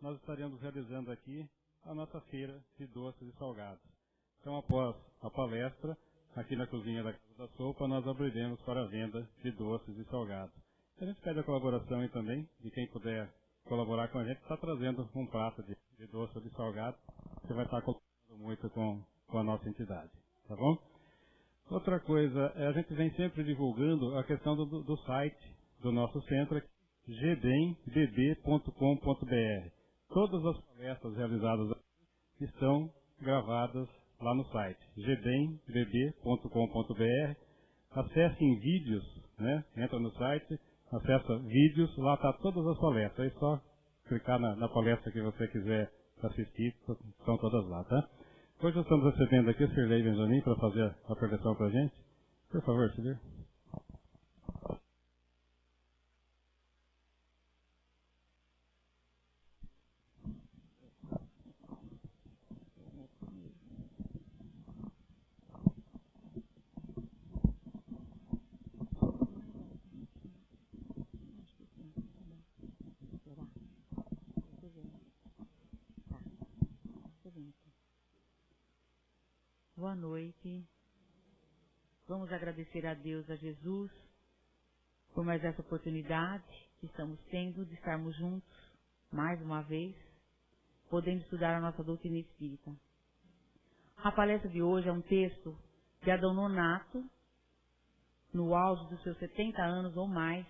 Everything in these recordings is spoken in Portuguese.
nós estaremos realizando aqui a nossa feira de doces e salgados. Então, após a palestra, aqui na cozinha da Casa da Sopa, nós abriremos para a venda de doces e salgados. A gente pede a colaboração aí também, de quem puder colaborar com a gente, está trazendo um prato de doce ou de salgado, que vai estar colaborando muito com a nossa entidade, tá bom? Outra coisa, a gente vem sempre divulgando a questão do site do nosso centro, gbembb.com.br. Todas as palestras realizadas aqui estão gravadas lá no site, gbembb.com.br. Acesse em vídeos, né? Entra no site, acessa vídeos, lá está todas as palestras. Aí só clicar na palestra que você quiser assistir, estão todas lá, tá? Hoje nós estamos recebendo aqui o Sirlei Benjamin para fazer a preleção para a gente. Por favor, Sirlei. Boa noite. Vamos agradecer a Deus, a Jesus, por mais essa oportunidade que estamos tendo de estarmos juntos, mais uma vez, podendo estudar a nossa doutrina espírita. A palestra de hoje é um texto de Adão Nonato, no auge dos seus 70 anos ou mais,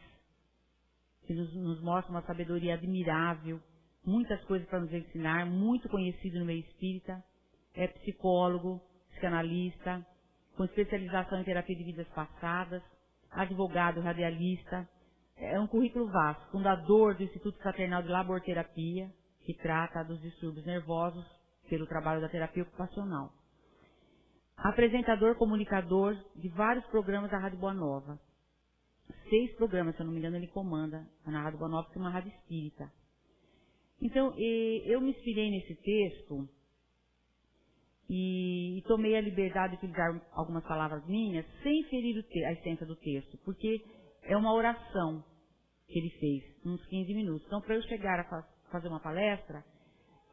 que nos mostra uma sabedoria admirável, muitas coisas para nos ensinar, muito conhecido no meio espírita, é psicólogo, psicanalista, com especialização em terapia de vidas passadas, advogado, radialista, é um currículo vasto, fundador do Instituto Fraternal de Laborterapia, que trata dos distúrbios nervosos pelo trabalho da terapia ocupacional. Apresentador, comunicador de vários programas da Rádio Boa Nova. 6 programas, se eu não me engano, ele comanda na Rádio Boa Nova, que é uma rádio espírita. Então, eu me inspirei nesse texto e tomei a liberdade de utilizar algumas palavras minhas sem ferir a essência do texto, porque é uma oração que ele fez, uns 15 minutos. Então, para eu chegar a fazer uma palestra,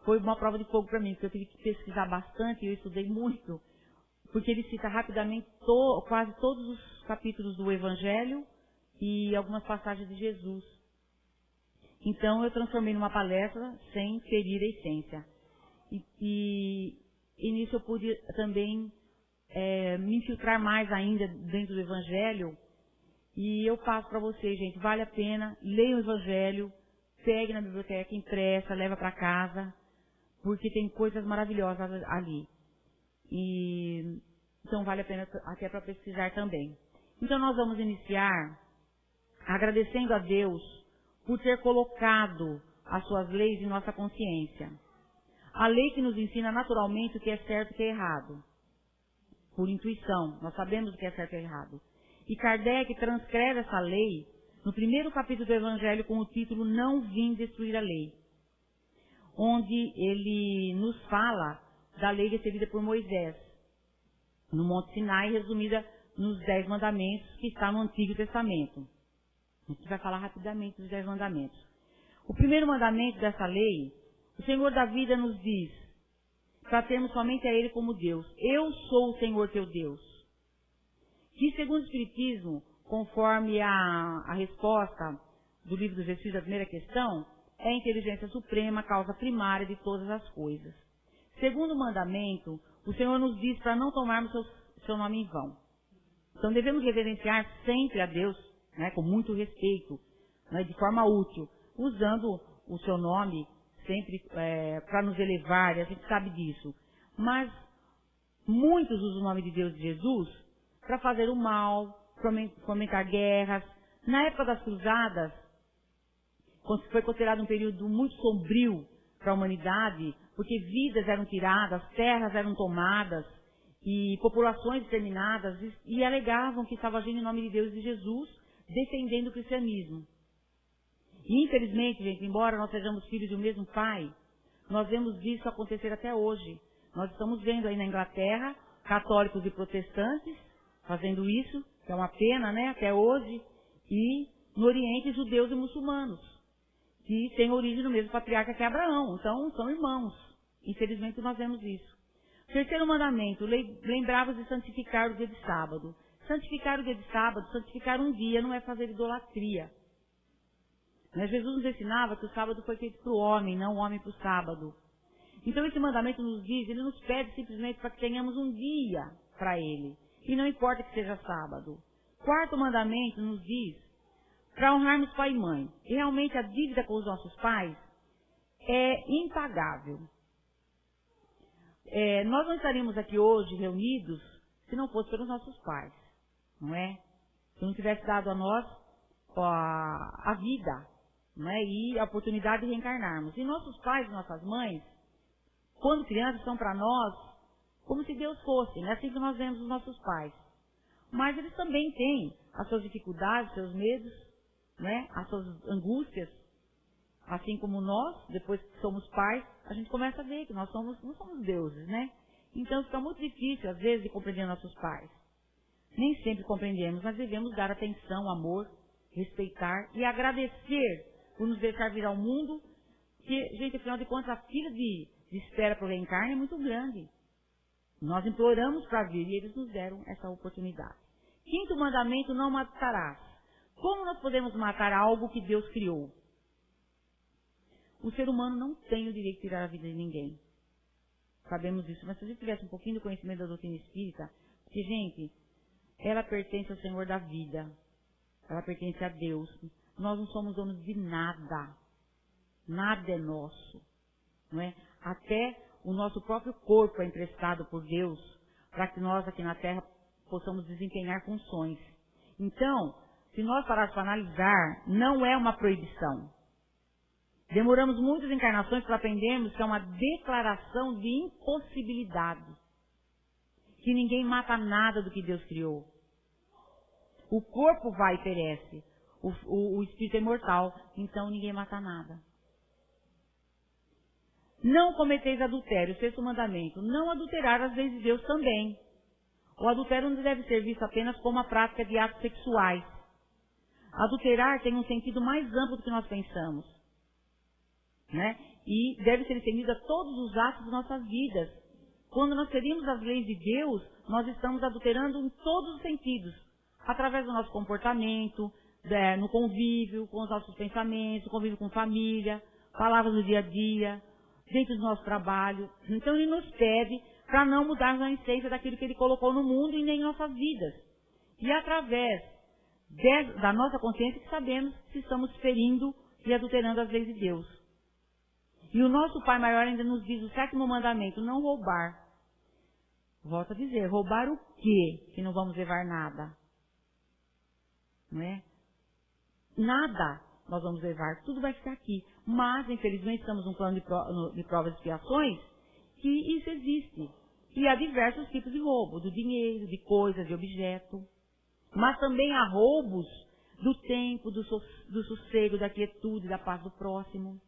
foi uma prova de fogo para mim, porque eu tive que pesquisar bastante, eu estudei muito, porque ele cita rapidamente quase todos os capítulos do Evangelho e algumas passagens de Jesus. Então, eu transformei numa palestra sem ferir a essência. E nisso eu pude também me infiltrar mais ainda dentro do Evangelho. E eu passo para vocês, gente, vale a pena, leia o Evangelho, pegue na biblioteca, impressa, leva para casa, porque tem coisas maravilhosas ali. Então vale a pena até para pesquisar também. Então nós vamos iniciar agradecendo a Deus por ter colocado as suas leis em nossa consciência. A lei que nos ensina naturalmente o que é certo e o que é errado. Por intuição, nós sabemos o que é certo e errado. E Kardec transcreve essa lei no primeiro capítulo do Evangelho com o título Não Vim Destruir a Lei, onde ele nos fala da lei recebida por Moisés, no Monte Sinai, resumida nos 10 mandamentos que está no Antigo Testamento. A gente vai falar rapidamente dos 10 mandamentos. O primeiro mandamento dessa lei, o Senhor da vida nos diz, para termos somente a Ele como Deus. Eu sou o Senhor teu Deus. Que segundo o Espiritismo, conforme a resposta do livro dos Espíritos da primeira questão, é a inteligência suprema, a causa primária de todas as coisas. Segundo o mandamento, o Senhor nos diz para não tomarmos seu nome em vão. Então devemos reverenciar sempre a Deus, né, com muito respeito, né, de forma útil, usando o seu nome sempre para nos elevar, e a gente sabe disso. Mas muitos usam o nome de Deus e de Jesus para fazer o mal, fomentar guerras. Na época das cruzadas, foi considerado um período muito sombrio para a humanidade, porque vidas eram tiradas, terras eram tomadas e populações exterminadas, e alegavam que estava agindo em nome de Deus e de Jesus, defendendo o cristianismo. E infelizmente, gente, embora nós sejamos filhos do mesmo pai, nós vemos isso acontecer até hoje. Nós estamos vendo aí na Inglaterra católicos e protestantes fazendo isso, que é uma pena, né, até hoje, e no Oriente judeus e muçulmanos. que tem origem no mesmo patriarca que Abraão. Então, são irmãos. Infelizmente, nós vemos isso. Terceiro mandamento, lembrava de santificar o dia de sábado. Santificar o dia de sábado, santificar um dia, não é fazer idolatria. Jesus nos ensinava que o sábado foi feito para o homem, não o homem para o sábado. Então esse mandamento nos diz, ele nos pede simplesmente para que tenhamos um dia para ele. E não importa que seja sábado. Quarto mandamento nos diz para honrarmos pai e mãe. E realmente a dívida com os nossos pais é impagável. Nós não estaríamos aqui hoje reunidos se não fosse pelos nossos pais, não é? Se não tivesse dado a nós a vida, não é? E a oportunidade de reencarnarmos. E nossos pais e nossas mães, quando crianças, são para nós como se Deus fosse, é assim que nós vemos os nossos pais. Mas eles também têm as suas dificuldades, seus medos, né? As suas angústias. Assim como nós, depois que somos pais, a gente começa a ver que nós não somos deuses, né? Então fica muito difícil, às vezes, de compreender nossos pais. Nem sempre compreendemos, mas devemos dar atenção, amor, respeitar e agradecer por nos deixar vir ao mundo, que, gente, afinal de contas, a fila de espera para o reencarne é muito grande. Nós imploramos para vir e eles nos deram essa oportunidade. Quinto mandamento, não matarás. Como nós podemos matar algo que Deus criou? O ser humano não tem o direito de tirar a vida de ninguém. Sabemos disso, mas se a gente tivesse um pouquinho do conhecimento da doutrina espírita, porque, gente, ela pertence ao Senhor da vida. Ela pertence a Deus. Nós não somos donos de nada. Nada é nosso. Não é? Até o nosso próprio corpo é emprestado por Deus para que nós aqui na Terra possamos desempenhar funções. Então, se nós pararmos para analisar, não é uma proibição. Demoramos muitas encarnações para aprendermos que é uma declaração de impossibilidade. Que ninguém mata nada do que Deus criou. O corpo vai e perece. O espírito é imortal. Então ninguém mata nada. Não cometeis adultério. Sexto mandamento. Não adulterar as leis de Deus também. O adultério não deve ser visto apenas como a prática de atos sexuais. Adulterar tem um sentido mais amplo do que nós pensamos. Né? E deve ser estendido a todos os atos de nossas vidas. Quando nós ferimos as leis de Deus, nós estamos adulterando em todos os sentidos. Através do nosso comportamento, no convívio, com os nossos pensamentos, convívio com família, palavras do dia a dia, dentro do nosso trabalho. Então Ele nos pede para não mudarmos a essência daquilo que Ele colocou no mundo e nem em nossas vidas. E através da nossa consciência que sabemos se estamos ferindo e adulterando as leis de Deus. E o nosso Pai Maior ainda nos diz o sétimo mandamento, não roubar. Volto a dizer, roubar o quê? Que não vamos levar nada. Não é? Nada nós vamos levar, tudo vai ficar aqui. Mas, infelizmente, estamos num plano de provas e expiações que isso existe. E há diversos tipos de roubo, do dinheiro, de coisas, de objeto. Mas também há roubos do tempo, do sossego, da quietude, da paz do próximo.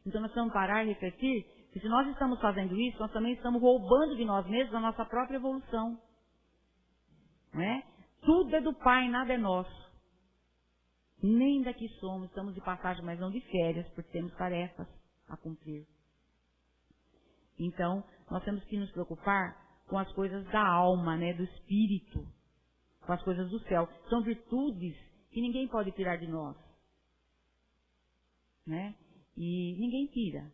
Então nós precisamos parar e refletir que se nós estamos fazendo isso, nós também estamos roubando de nós mesmos a nossa própria evolução. Não é? Tudo é do Pai, nada é nosso. Nem daqui somos, estamos de passagem, mas não de férias, porque temos tarefas a cumprir. Então, nós temos que nos preocupar com as coisas da alma, né, do espírito, com as coisas do céu. São virtudes que ninguém pode tirar de nós. Né? E ninguém tira.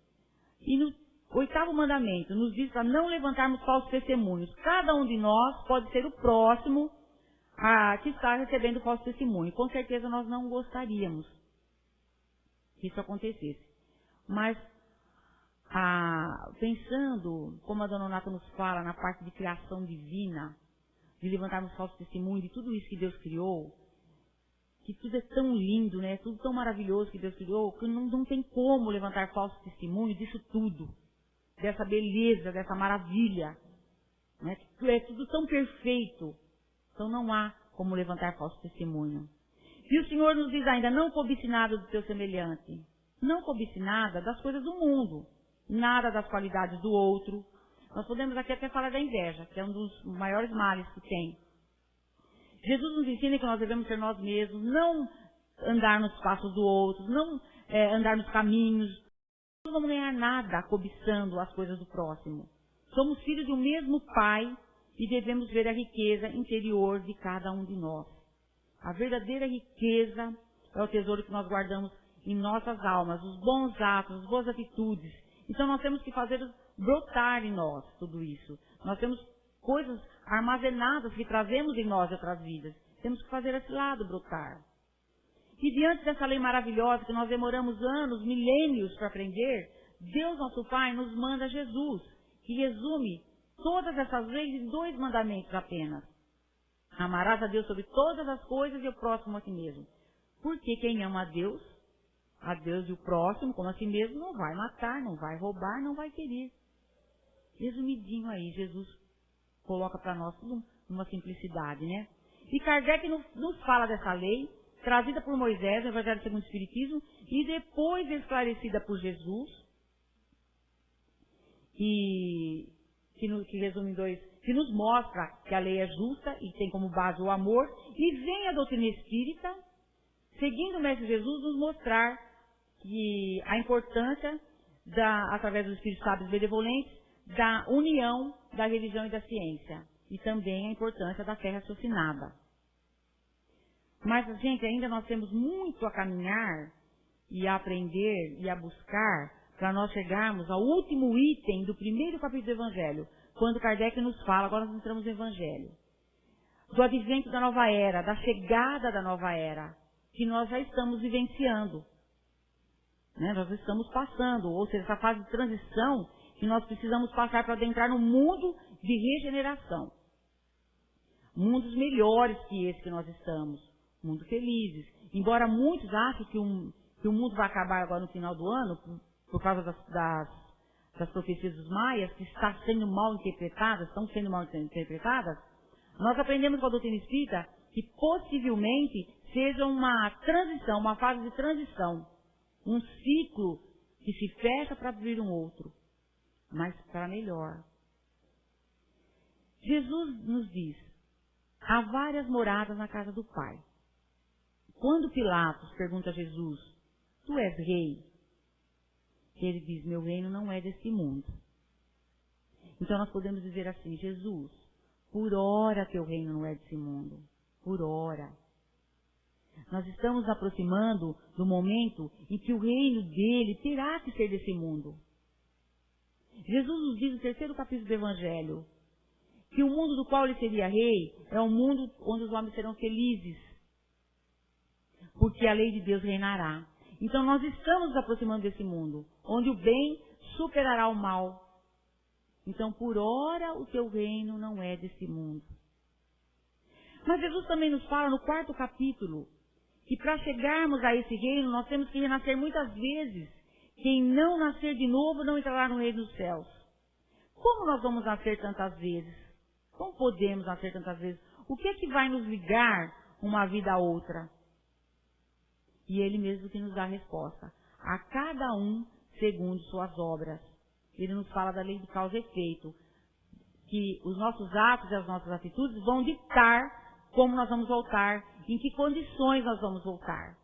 E no oitavo mandamento nos diz para não levantarmos falsos testemunhos. Cada um de nós pode ser o próximo que está recebendo falso testemunho. Com certeza nós não gostaríamos que isso acontecesse. Mas, pensando, como a Dona Nata nos fala, na parte de criação divina, de levantarmos falso testemunho, de tudo isso que Deus criou, que tudo é tão lindo, né? Tudo tão maravilhoso que Deus criou, que não tem como levantar falso testemunho disso tudo. Dessa beleza, dessa maravilha. Né? É tudo tão perfeito. Então não há como levantar falso testemunho. E o Senhor nos diz ainda, não cobice nada do teu semelhante. Não cobice nada das coisas do mundo. Nada das qualidades do outro. Nós podemos aqui até falar da inveja, que é um dos maiores males que tem. Jesus nos ensina que nós devemos ser nós mesmos, não andar nos passos do outro, não andar nos caminhos. Não vamos ganhar nada cobiçando as coisas do próximo. Somos filhos de um mesmo Pai e devemos ver a riqueza interior de cada um de nós. A verdadeira riqueza é o tesouro que nós guardamos em nossas almas, os bons atos, as boas atitudes. Então nós temos que fazer brotar em nós tudo isso. Nós temos coisas armazenadas que trazemos em nós de outras vidas. Temos que fazer esse lado brotar. E diante dessa lei maravilhosa que nós demoramos anos, milênios para aprender, Deus nosso Pai nos manda Jesus, que resume todas essas leis em 2 mandamentos apenas. Amarás a Deus sobre todas as coisas e o próximo a si mesmo. Porque quem ama a Deus e o próximo, como a si mesmo, não vai matar, não vai roubar, não vai ferir. Resumidinho aí, Jesus coloca para nós tudo numa simplicidade, né? E Kardec nos fala dessa lei, trazida por Moisés, no Evangelho segundo o Espiritismo, e depois esclarecida por Jesus, que resume em 2, que nos mostra que a lei é justa e tem como base o amor, e vem a doutrina espírita, seguindo o Mestre Jesus, nos mostrar que a importância, através dos espíritos sábios benevolentes, da união da religião e da ciência, e também a importância da fé raciocinada. Mas, gente, ainda nós temos muito a caminhar e a aprender e a buscar para nós chegarmos ao último item do primeiro capítulo do Evangelho, quando Kardec nos fala, agora nós entramos no Evangelho, do advento da nova era, da chegada da nova era, que nós já estamos vivenciando. Né? Nós estamos passando, ou seja, essa fase de transição que nós precisamos passar para adentrar no mundo de regeneração. Mundos melhores que esse que nós estamos. Mundo felizes. Embora muitos achem que o mundo vai acabar agora no final do ano, por causa das profecias dos maias, que estão sendo mal interpretadas, nós aprendemos com a doutrina espírita que possivelmente seja uma transição, uma fase de transição. Um ciclo que se fecha para abrir um outro, mas para melhor. Jesus nos diz, há várias moradas na casa do Pai. Quando Pilatos pergunta a Jesus, tu és rei? Ele diz, meu reino não é deste mundo. Então nós podemos dizer assim, Jesus, por ora teu reino não é desse mundo. Por ora. Nós estamos nos aproximando do momento em que o reino dele terá que ser desse mundo. Jesus nos diz no 3º capítulo do Evangelho que o mundo do qual ele seria rei é um mundo onde os homens serão felizes, porque a lei de Deus reinará. Então nós estamos nos aproximando desse mundo, onde o bem superará o mal. Então, por ora, o teu reino não é desse mundo. Mas Jesus também nos fala no 4º capítulo que para chegarmos a esse reino, nós temos que renascer muitas vezes. Quem não nascer de novo não entrará no reino dos céus. Como nós vamos nascer tantas vezes? Como podemos nascer tantas vezes? O que é que vai nos ligar uma vida a outra? E ele mesmo que nos dá a resposta. A cada um segundo suas obras. Ele nos fala da lei de causa e efeito. Que os nossos atos e as nossas atitudes vão ditar como nós vamos voltar, em que condições nós vamos voltar.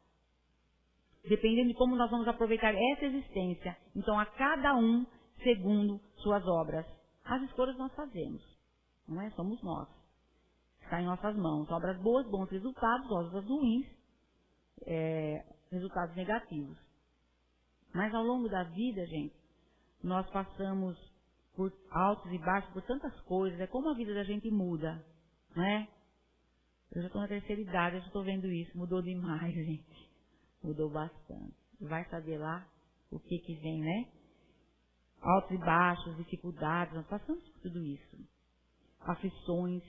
Dependendo de como nós vamos aproveitar essa existência. Então, a cada um segundo suas obras. As escolhas nós fazemos. Não é? Somos nós. Está em nossas mãos. Obras boas, bons resultados, obras ruins, resultados negativos. Mas ao longo da vida, gente, nós passamos por altos e baixos, por tantas coisas. É como a vida da gente muda, não é? Eu já estou na terceira idade, eu já estou vendo isso. Mudou demais, gente. Mudou bastante. Vai saber lá o que vem, né? Altos e baixos, dificuldades, nós passamos por tudo isso. Aflições.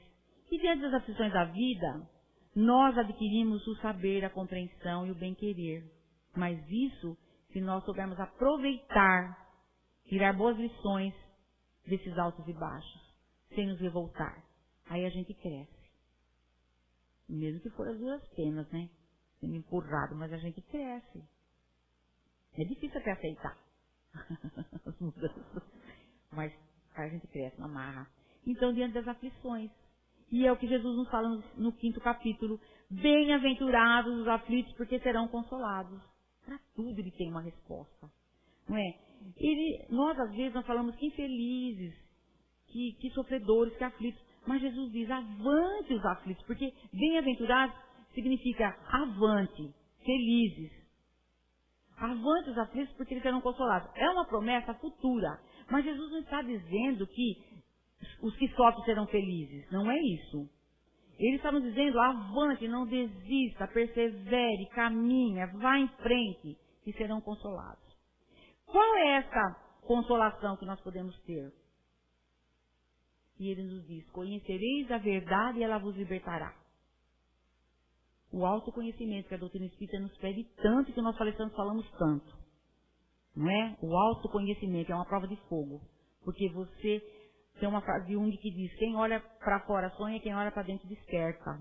E diante das aflições da vida, nós adquirimos o saber, a compreensão e o bem-querer. Mas isso, se nós soubermos aproveitar, tirar boas lições desses altos e baixos, sem nos revoltar, aí a gente cresce. Mesmo que for as duras penas, né? Sendo empurrado, mas a gente cresce. É difícil até aceitar as mudanças, mas a gente cresce na marra. Então, diante das aflições, e é o que Jesus nos fala no 5º capítulo, bem-aventurados os aflitos, porque serão consolados. Para tudo Ele tem uma resposta. Não é? Nós, às vezes, nós falamos que infelizes, que sofredores, que aflitos. Mas Jesus diz, avante os aflitos, porque bem-aventurados significa avante, felizes. Avante os aflitos porque eles serão consolados. É uma promessa futura. Mas Jesus não está dizendo que os que sofrem serão felizes. Não é isso. Ele está nos dizendo, avante, não desista, persevere, caminha, vá em frente, e serão consolados. Qual é essa consolação que nós podemos ter? E ele nos diz, conhecereis a verdade e ela vos libertará. O autoconhecimento que a doutrina espírita nos pede tanto, que nós falamos tanto. Não é? O autoconhecimento é uma prova de fogo. Porque você tem uma frase de Jung que diz, quem olha para fora sonha, quem olha para dentro desperta.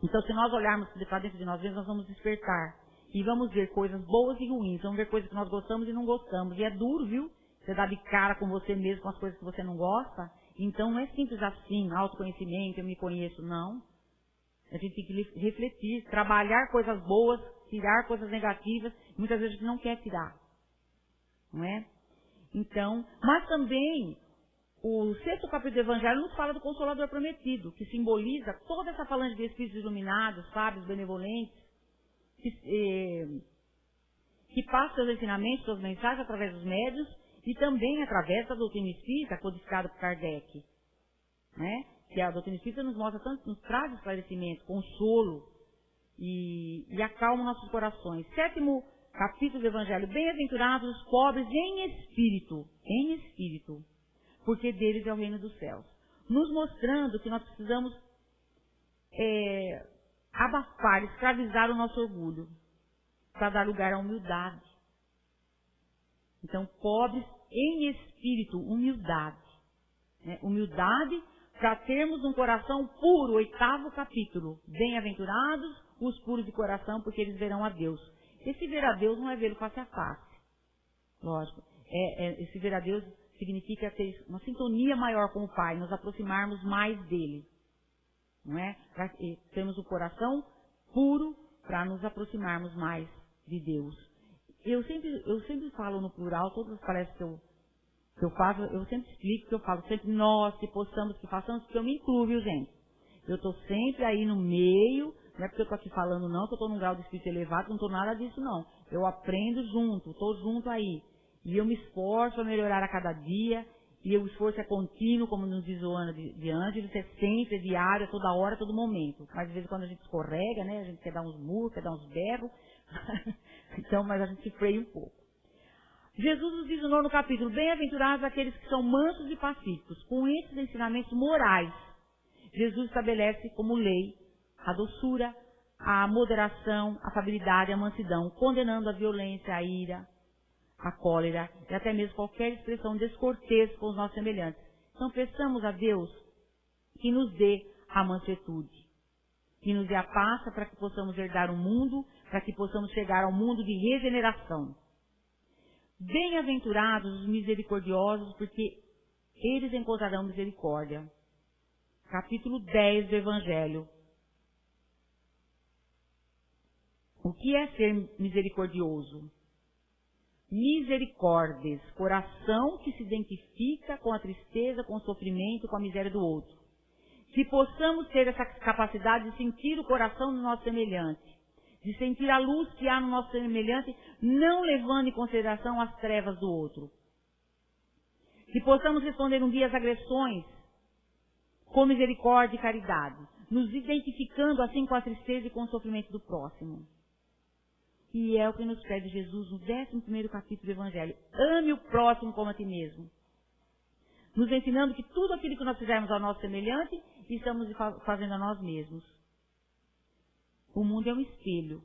Então, se nós olharmos para dentro de nós mesmos, nós vamos despertar. E vamos ver coisas boas e ruins. Vamos ver coisas que nós gostamos e não gostamos. E é duro, viu? Você dá de cara com você mesmo, com as coisas que você não gosta. Então, não é simples assim, autoconhecimento, eu me conheço, não. A gente tem que refletir, trabalhar coisas boas, tirar coisas negativas. Muitas vezes a gente não quer tirar. Não é? Então, mas também, o 6º capítulo do Evangelho nos fala do Consolador Prometido, que simboliza toda essa falange de espíritos iluminados, sábios, benevolentes, que passam seus ensinamentos, suas mensagens através dos médiuns e também através da doutrina espírita, codificada por Kardec. Né? Que a doutrina espírita nos mostra tanto, nos traz esclarecimento, consolo e acalma nossos corações. 7º capítulo do Evangelho, bem-aventurados os pobres em espírito, porque deles é o reino dos céus. Nos mostrando que nós precisamos abafar, escravizar o nosso orgulho, para dar lugar à humildade. Então, pobres em espírito, humildade. Né? Humildade para termos um coração puro, 8º capítulo. Bem-aventurados os puros de coração, porque eles verão a Deus. Esse ver a Deus não é vê-lo face a face. Lógico. Esse ver a Deus significa ter uma sintonia maior com o Pai, nos aproximarmos mais dele. Não é? Temos o coração puro para nos aproximarmos mais de Deus. Eu sempre falo no plural, todas as palestras que eu faço, eu sempre explico, que eu falo sempre nós, que possamos, que façamos, porque eu me incluo, viu, gente? Eu estou sempre aí no meio, não é porque eu estou aqui falando não, que eu estou num grau de espírito elevado, não estou nada disso não. Eu aprendo junto, estou junto aí. E eu me esforço a melhorar a cada dia, e o esforço é contínuo, como nos diz o Ana de Ângeles, é sempre, é diário, é toda hora, todo momento. Mas às vezes quando a gente escorrega, né, a gente quer dar uns murros, quer dar uns berros, então, mas a gente se freia um pouco. Jesus nos diz no 9º capítulo, bem-aventurados aqueles que são mansos e pacíficos, com esses ensinamentos morais. Jesus estabelece como lei a doçura, a moderação, a afabilidade, a mansidão, condenando a violência, a ira, a cólera e até mesmo qualquer expressão descortês com os nossos semelhantes. Então, peçamos a Deus que nos dê a mansuetude, que nos dê a paz para que possamos herdar o mundo, para que possamos chegar ao mundo de regeneração. Bem-aventurados os misericordiosos, porque eles encontrarão misericórdia. Capítulo 10 do Evangelho. O que é ser misericordioso? Misericórdias, coração que se identifica com a tristeza, com o sofrimento, com a miséria do outro. Que possamos ter essa capacidade de sentir o coração do nosso semelhante, de sentir a luz que há no nosso semelhante, não levando em consideração as trevas do outro. Que possamos responder um dia às agressões com misericórdia e caridade, nos identificando assim com a tristeza e com o sofrimento do próximo. E é o que nos pede Jesus no 11º capítulo do Evangelho. Ame o próximo como a ti mesmo. Nos ensinando que tudo aquilo que nós fizermos ao nosso semelhante, estamos fazendo a nós mesmos. O mundo é um espelho.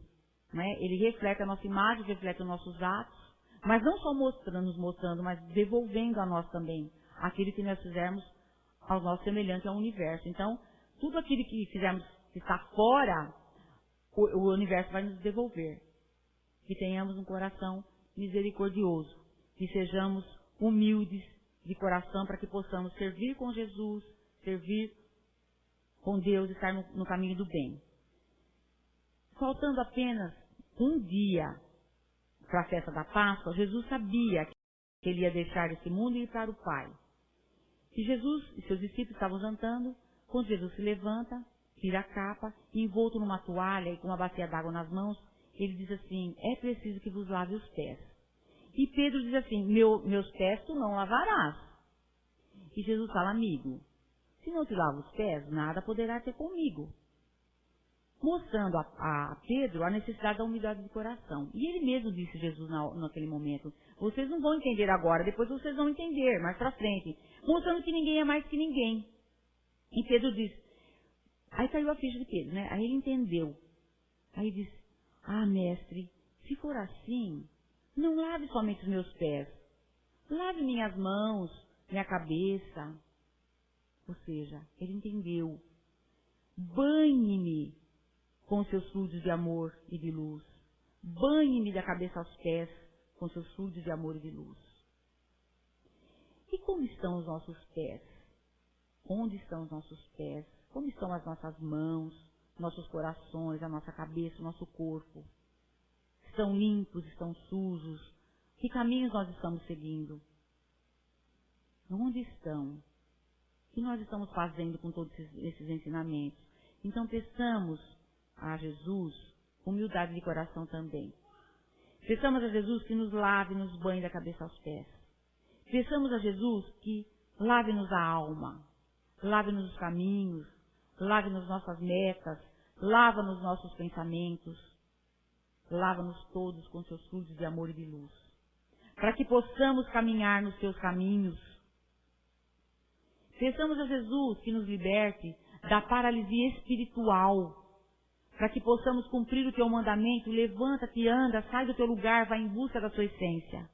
Né? Ele reflete a nossa imagem, reflete os nossos atos, mas não só nos mostrando, mas devolvendo a nós também aquilo que nós fizermos ao nosso semelhante, ao universo. Então, tudo aquilo que fizermos que está fora, o universo vai nos devolver. Que tenhamos um coração misericordioso, que sejamos humildes de coração para que possamos servir com Jesus, servir com Deus, estar no caminho do bem. Faltando apenas um dia para a festa da Páscoa, Jesus sabia que ele ia deixar esse mundo e ir para o Pai. E Jesus e seus discípulos estavam jantando, quando Jesus se levanta, tira a capa, e envolto numa toalha e com uma bacia d'água nas mãos, ele diz assim, é preciso que vos lave os pés. E Pedro diz assim, meus pés tu não lavarás. E Jesus fala, amigo, se não te lavo os pés, nada poderá ter comigo. Mostrando a Pedro a necessidade da humildade de coração. E ele mesmo disse, Jesus, naquele momento, vocês não vão entender agora, depois vocês vão entender, mais pra frente. Mostrando que ninguém é mais que ninguém. E Pedro diz, aí caiu a ficha de Pedro, né? Aí ele entendeu. Aí diz, mestre, se for assim, não lave somente os meus pés. Lave minhas mãos, minha cabeça. Ou seja, ele entendeu. Banhe-me com seus fluidos de amor e de luz. Banhe-me da cabeça aos pés com seus fluidos de amor e de luz. E como estão os nossos pés? Onde estão os nossos pés? Como estão as nossas mãos, nossos corações, a nossa cabeça, o nosso corpo? Estão limpos, estão sujos? Que caminhos nós estamos seguindo? Onde estão? O que nós estamos fazendo com todos esses ensinamentos? Então, peçamos a Jesus humildade de coração também. Peçamos a Jesus que nos lave e nos banhe da cabeça aos pés. Peçamos a Jesus que lave-nos a alma, lave-nos os caminhos, lave-nos nossas metas, lava-nos nossos pensamentos, lava-nos todos com seus fluidos de amor e de luz, para que possamos caminhar nos seus caminhos. Peçamos a Jesus que nos liberte da paralisia espiritual, para que possamos cumprir o teu mandamento, levanta-te, anda, sai do teu lugar, vai em busca da sua essência.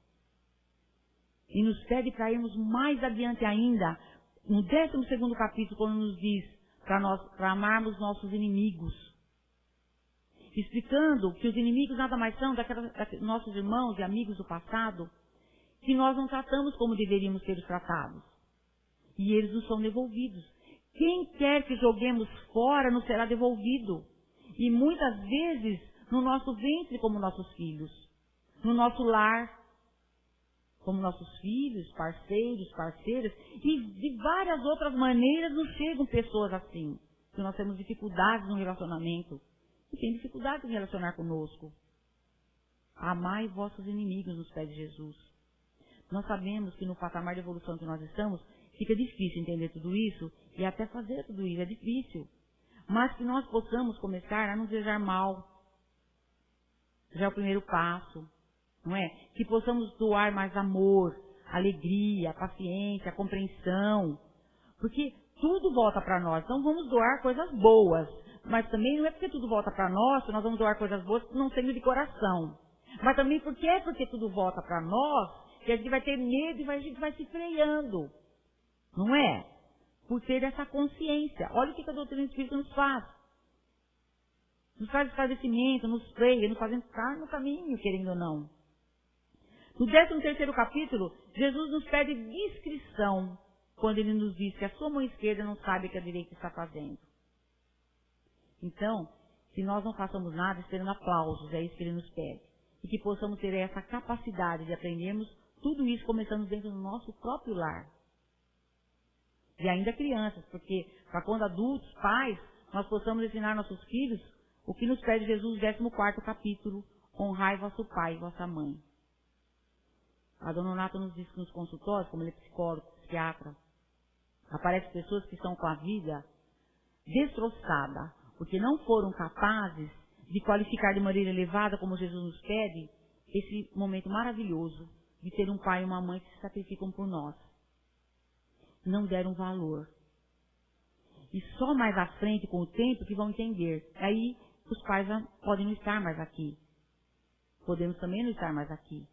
E nos pede para irmos mais adiante ainda, no 12º capítulo, quando nos diz para amarmos nossos inimigos, explicando que os inimigos nada mais são daqueles nossos irmãos e amigos do passado, que nós não tratamos como deveríamos ter os tratados. E eles nos são devolvidos. Quem quer que joguemos fora nos será devolvido. E muitas vezes no nosso ventre como nossos filhos, no nosso lar como nossos filhos, parceiros, parceiras, e de várias outras maneiras nos chegam pessoas assim, que nós temos dificuldades no relacionamento, e tem dificuldade em relacionar conosco. Amai vossos inimigos, nos pede Jesus. Nós sabemos que no patamar de evolução que nós estamos, fica difícil entender tudo isso, e até fazer tudo isso é difícil. Mas que nós possamos começar a nos desejar mal. Já é o primeiro passo, não é? Que possamos doar mais amor, alegria, paciência, compreensão. Porque tudo volta para nós. Então vamos doar coisas boas. Mas também não é porque tudo volta para nós que nós vamos doar coisas boas não sendo de coração. Mas também porque tudo volta para nós que a gente vai ter medo e a gente vai se freando. Não é? Por ter essa consciência. Olha o que a doutrina espírita nos faz. Nos faz esclarecimento, nos freia, nos faz entrar no caminho, querendo ou não. No 13º capítulo, Jesus nos pede discrição quando ele nos diz que a sua mão esquerda não sabe o que a direita está fazendo. Então, que nós não façamos nada esperando aplausos, é isso que ele nos pede. E que possamos ter essa capacidade de aprendermos tudo isso começando dentro do nosso próprio lar. E ainda crianças, porque para quando adultos, pais, nós possamos ensinar nossos filhos o que nos pede Jesus, 14º capítulo, honrai vosso pai e vossa mãe. A dona Nata nos diz que nos consultórios, como ele é psicólogo, psiquiatra, aparecem pessoas que estão com a vida destroçada, porque não foram capazes de qualificar de maneira elevada, como Jesus nos pede, esse momento maravilhoso de ter um pai e uma mãe que se sacrificam por nós. Não deram valor. E só mais à frente, com o tempo, que vão entender. Aí, os pais já podem não estar mais aqui. Podemos também não estar mais aqui.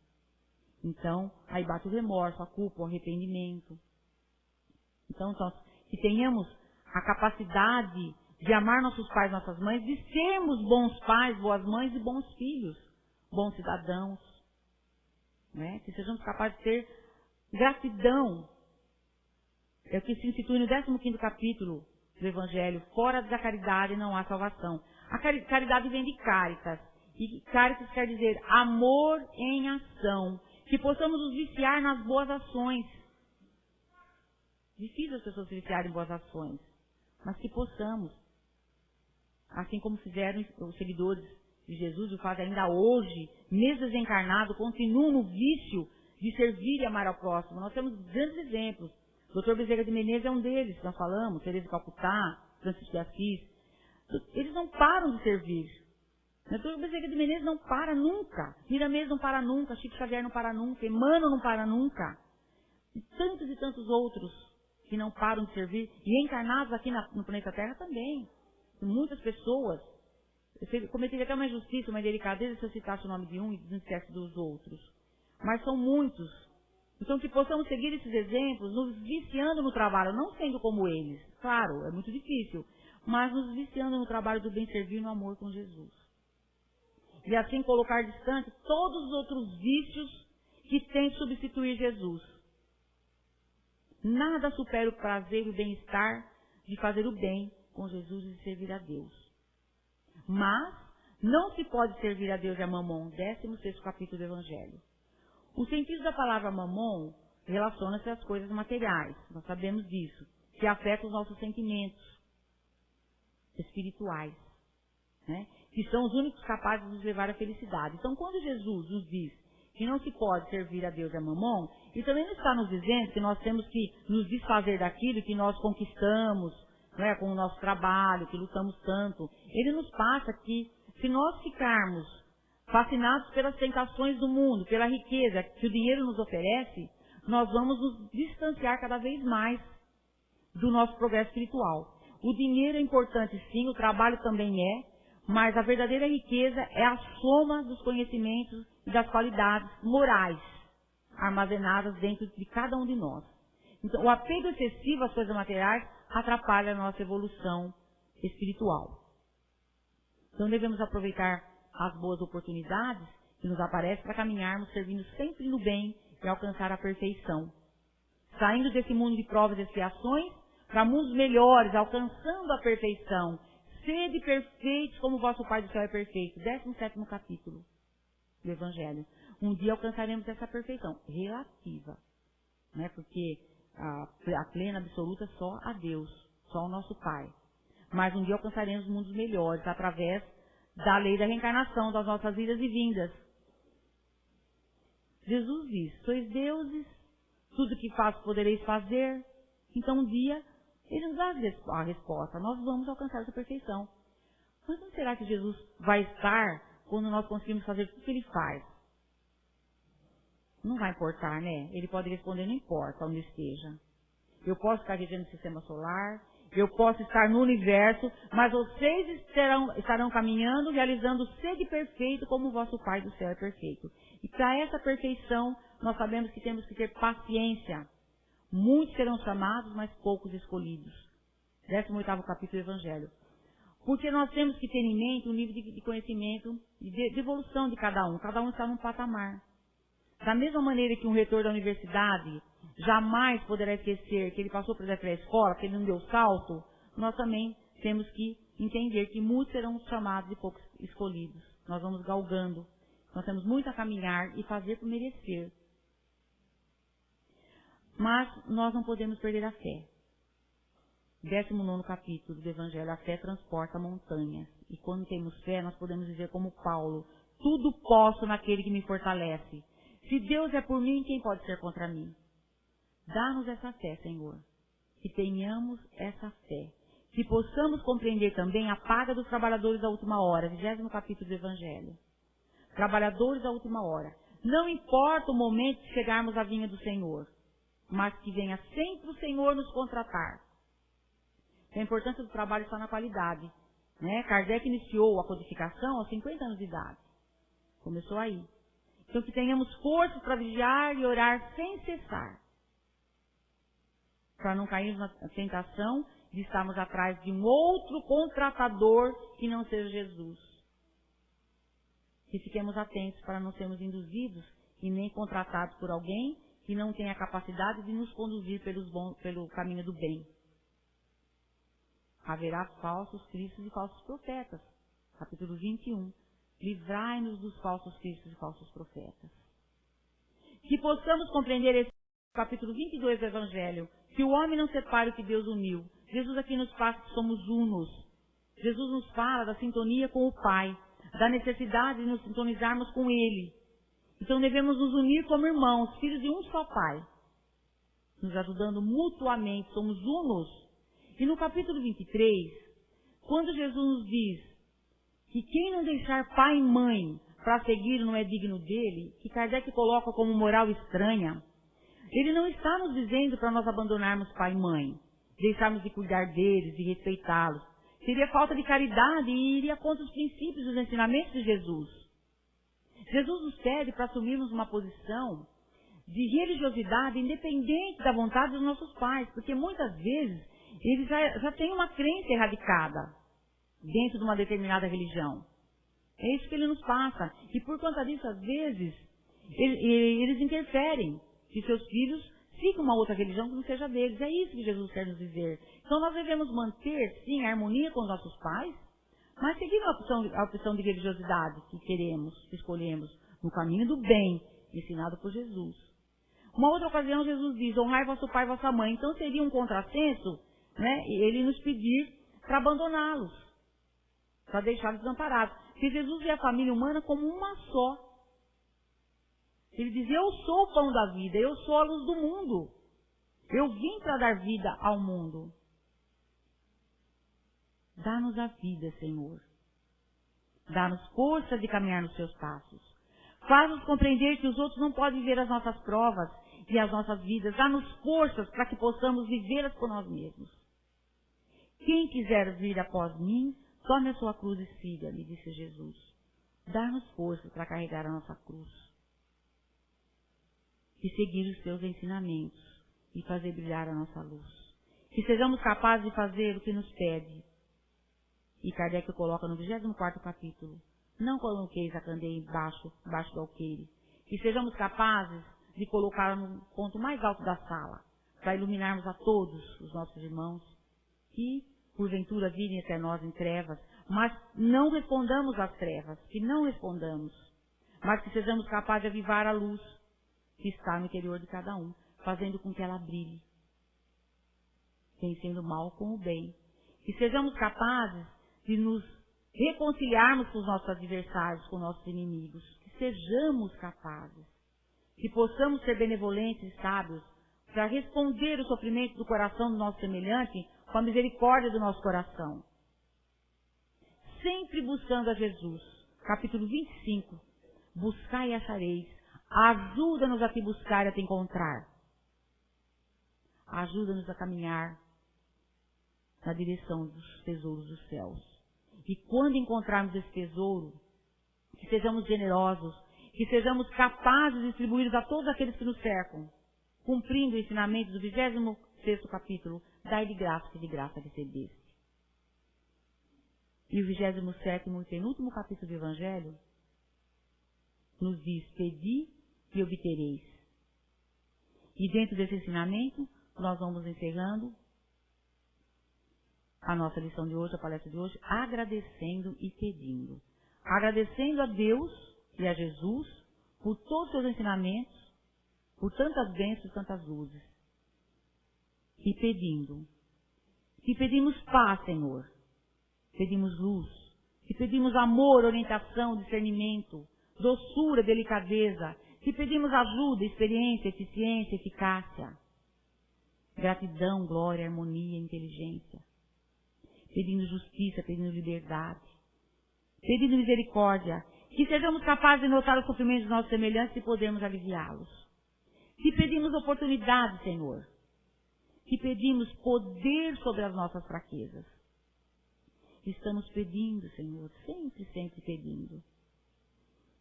Então, aí bate o remorso, a culpa, o arrependimento. Então, que tenhamos a capacidade de amar nossos pais e nossas mães, de sermos bons pais, boas mães e bons filhos, bons cidadãos. Né? Que sejamos capazes de ter gratidão. É o que se institui no 15º capítulo do Evangelho. Fora da caridade não há salvação. A caridade vem de caritas. E caritas quer dizer amor em ação. Que possamos nos viciar nas boas ações. Difícil as pessoas se viciarem em boas ações. Mas que possamos. Assim como fizeram os seguidores de Jesus, e o fazem ainda hoje, mesmo desencarnado, continuam no vício de servir e amar ao próximo. Nós temos grandes exemplos. O Dr. Bezerra de Menezes é um deles, que nós falamos, Teresa de Calcutá, Francisco de Assis. Eles não param de servir. O Dr. Bezerra de Menezes não para nunca. Miramês não para nunca. Chico Xavier não para nunca. Emmanuel não para nunca. E tantos outros que não param de servir. E encarnados aqui no planeta Terra também. Muitas pessoas. Eu cometeria até uma injustiça, uma indelicadeza se eu citasse o nome de um e desistesse dos outros. Mas são muitos. Então que possamos seguir esses exemplos, nos viciando no trabalho, não sendo como eles. Claro, é muito difícil. Mas nos viciando no trabalho do bem servir no amor com Jesus. E assim colocar distante todos os outros vícios que tentam substituir Jesus. Nada supera o prazer e o bem-estar de fazer o bem com Jesus e de servir a Deus. Mas não se pode servir a Deus e a Mamon, 16º capítulo do Evangelho. O sentido da palavra Mamon relaciona-se às coisas materiais, nós sabemos disso, que afetam os nossos sentimentos espirituais, né? Que são os únicos capazes de nos levar à felicidade. Então, quando Jesus nos diz que não se pode servir a Deus e a Mamon, ele também não está nos dizendo que nós temos que nos desfazer daquilo que nós conquistamos, né, com o nosso trabalho, que lutamos tanto. Ele nos passa que, se nós ficarmos fascinados pelas tentações do mundo, pela riqueza que o dinheiro nos oferece, nós vamos nos distanciar cada vez mais do nosso progresso espiritual. O dinheiro é importante sim, o trabalho também é, mas a verdadeira riqueza é a soma dos conhecimentos e das qualidades morais armazenadas dentro de cada um de nós. Então, o apego excessivo às coisas materiais atrapalha a nossa evolução espiritual. Então, devemos aproveitar as boas oportunidades que nos aparecem para caminharmos servindo sempre no bem e alcançar a perfeição. Saindo desse mundo de provas e expiações para mundos melhores, alcançando a perfeição. Sede perfeitos como o vosso Pai do céu é perfeito. 17º capítulo do Evangelho. Um dia alcançaremos essa perfeição relativa, né? Porque a plena, absoluta, só a Deus, só o nosso Pai. Mas um dia alcançaremos mundos melhores através da lei da reencarnação, das nossas idas e vindas. Jesus diz, sois deuses, tudo que faço podereis fazer. Então um dia ele nos dá a resposta, nós vamos alcançar essa perfeição. Mas não será que Jesus vai estar quando nós conseguimos fazer tudo que ele faz? Não vai importar, né? Ele pode responder, não importa onde esteja. Eu posso estar regendo o sistema solar, eu posso estar no universo, mas vocês estarão caminhando, realizando o sede perfeito como o vosso Pai do céu é perfeito. E para essa perfeição, nós sabemos que temos que ter paciência. Muitos serão chamados, mas poucos escolhidos. 18º capítulo do Evangelho. Porque nós temos que ter em mente um nível de conhecimento, de evolução de cada um. Cada um está num patamar. Da mesma maneira que um reitor da universidade jamais poderá esquecer que ele passou por essa escola, que ele não deu salto, nós também temos que entender que muitos serão chamados e poucos escolhidos. Nós vamos galgando. Nós temos muito a caminhar e fazer por merecer. Mas nós não podemos perder a fé. 19º capítulo do Evangelho, a fé transporta montanhas. E quando temos fé, nós podemos dizer como Paulo, tudo posso naquele que me fortalece. Se Deus é por mim, quem pode ser contra mim? Dá-nos essa fé, Senhor. Que tenhamos essa fé. Que possamos compreender também a paga dos trabalhadores da última hora. 20º capítulo do Evangelho. Trabalhadores da última hora. Não importa o momento de chegarmos à vinha do Senhor, mas que venha sempre o Senhor nos contratar. A importância do trabalho está na qualidade, né? Kardec iniciou a codificação aos 50 anos de idade. Começou aí. Então que tenhamos força para vigiar e orar sem cessar. Para não cairmos na tentação de estarmos atrás de um outro contratador que não seja Jesus. Que fiquemos atentos para não sermos induzidos e nem contratados por alguém que não tem a capacidade de nos conduzir pelo caminho do bem. Haverá falsos cristos e falsos profetas. Capítulo 21 livrai-nos dos falsos cristos e falsos profetas. Que possamos compreender esse capítulo 22 do Evangelho, que o homem não separe o que Deus uniu. Jesus aqui nos fala que somos unos. Jesus nos fala da sintonia com o Pai, da necessidade de nos sintonizarmos com Ele. Então devemos nos unir como irmãos, filhos de um só Pai, nos ajudando mutuamente, somos unos. E no capítulo 23, quando Jesus nos diz que quem não deixar pai e mãe para seguir não é digno dele, que Kardec coloca como moral estranha, ele não está nos dizendo para nós abandonarmos pai e mãe, deixarmos de cuidar deles, de respeitá-los. Seria falta de caridade e iria contra os princípios e os ensinamentos de Jesus. Jesus nos pede para assumirmos uma posição de religiosidade independente da vontade dos nossos pais, porque muitas vezes eles já têm uma crença erradicada dentro de uma determinada religião. É isso que ele nos passa. E por conta disso, às vezes, eles interferem que seus filhos sigam uma outra religião que não seja deles. É isso que Jesus quer nos dizer. Então nós devemos manter, sim, a harmonia com os nossos pais, mas seguir a opção de religiosidade que queremos, que escolhemos, no caminho do bem, ensinado por Jesus. Uma outra ocasião, Jesus diz, honrai vosso pai e vossa mãe. Então seria um contrassenso, né, ele nos pedir para abandoná-los, para deixá-los desamparados. Porque Jesus vê a família humana como uma só. Ele diz, eu sou o pão da vida, eu sou a luz do mundo. Eu vim para dar vida ao mundo. Dá-nos a vida, Senhor. Dá-nos força de caminhar nos seus passos. Faz-nos compreender que os outros não podem ver as nossas provas e as nossas vidas. Dá-nos forças para que possamos vivê-las por nós mesmos. Quem quiser vir após mim, tome a sua cruz e siga-me, disse Jesus. Dá-nos forças para carregar a nossa cruz e seguir os seus ensinamentos e fazer brilhar a nossa luz. Que sejamos capazes de fazer o que nos pede. E Kardec coloca no 24º capítulo, não coloqueis a candeia embaixo do alqueire. Que sejamos capazes de colocar no ponto mais alto da sala, para iluminarmos a todos os nossos irmãos que, porventura, virem até nós em trevas, mas não respondamos às trevas, que não respondamos, mas que sejamos capazes de avivar a luz que está no interior de cada um, fazendo com que ela brilhe, vencendo o mal com o bem. Que sejamos capazes de nos reconciliarmos com os nossos adversários, com nossos inimigos. Que sejamos capazes, que possamos ser benevolentes e sábios para responder o sofrimento do coração do nosso semelhante com a misericórdia do nosso coração. Sempre buscando a Jesus. Capítulo 25. Buscai e achareis. Ajuda-nos a te buscar e a te encontrar. Ajuda-nos a caminhar na direção dos tesouros dos céus. E quando encontrarmos esse tesouro, que sejamos generosos, que sejamos capazes de distribuí-los a todos aqueles que nos cercam, cumprindo o ensinamento do 26º capítulo, dai de graça que de graça recebeste. E o 27º e penúltimo capítulo do Evangelho nos diz, pedi e obtereis. E dentro desse ensinamento, nós vamos encerrando a nossa lição de hoje, a palestra de hoje, agradecendo e pedindo. Agradecendo a Deus e a Jesus por todos os seus ensinamentos, por tantas bênçãos, tantas luzes. E pedindo. Que pedimos paz, Senhor. Pedimos luz. Que pedimos amor, orientação, discernimento, doçura, delicadeza. Que pedimos ajuda, experiência, eficiência, eficácia. Gratidão, glória, harmonia, inteligência. Pedindo justiça, pedindo liberdade. Pedindo misericórdia. Que sejamos capazes de notar os sofrimentos dos nossos semelhantes e podermos aliviá-los. Que pedimos oportunidade, Senhor. Que pedimos poder sobre as nossas fraquezas. Estamos pedindo, Senhor, sempre, sempre pedindo.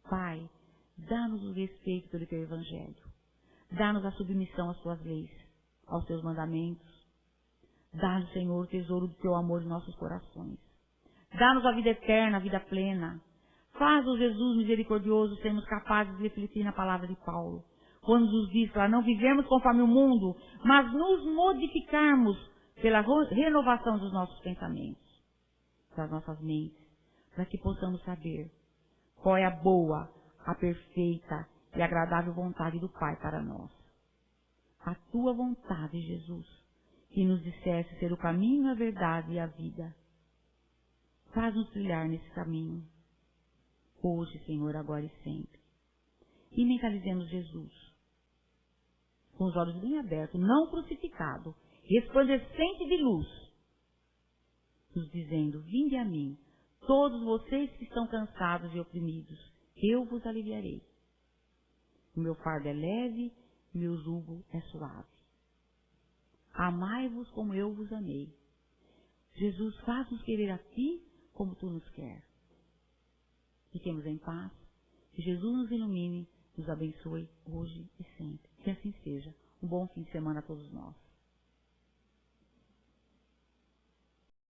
Pai, dá-nos o respeito pelo Teu Evangelho. Dá-nos a submissão às Tuas leis, aos Teus mandamentos. Dá-nos, Senhor, o tesouro do Teu amor em nossos corações. Dá-nos a vida eterna, a vida plena. Faz-nos, Jesus misericordioso, sermos capazes de refletir na palavra de Paulo, quando nos diz para não vivermos conforme o mundo, mas nos modificarmos pela renovação dos nossos pensamentos, das nossas mentes, para que possamos saber qual é a boa, a perfeita e agradável vontade do Pai para nós. A tua vontade, Jesus, que nos disseste ser o caminho, a verdade e a vida. Faz-nos trilhar nesse caminho, hoje, Senhor, agora e sempre. E mentalizemos Jesus, com os olhos bem abertos, não crucificado, resplandecente de luz, nos dizendo: vinde a mim, todos vocês que estão cansados e oprimidos, eu vos aliviarei. O meu fardo é leve, meu jugo é suave. Amai-vos como eu vos amei. Jesus, faz-nos querer a ti como tu nos quer. Fiquemos em paz, que Jesus nos ilumine, nos abençoe hoje e sempre. Que assim seja. Um bom fim de semana a todos nós.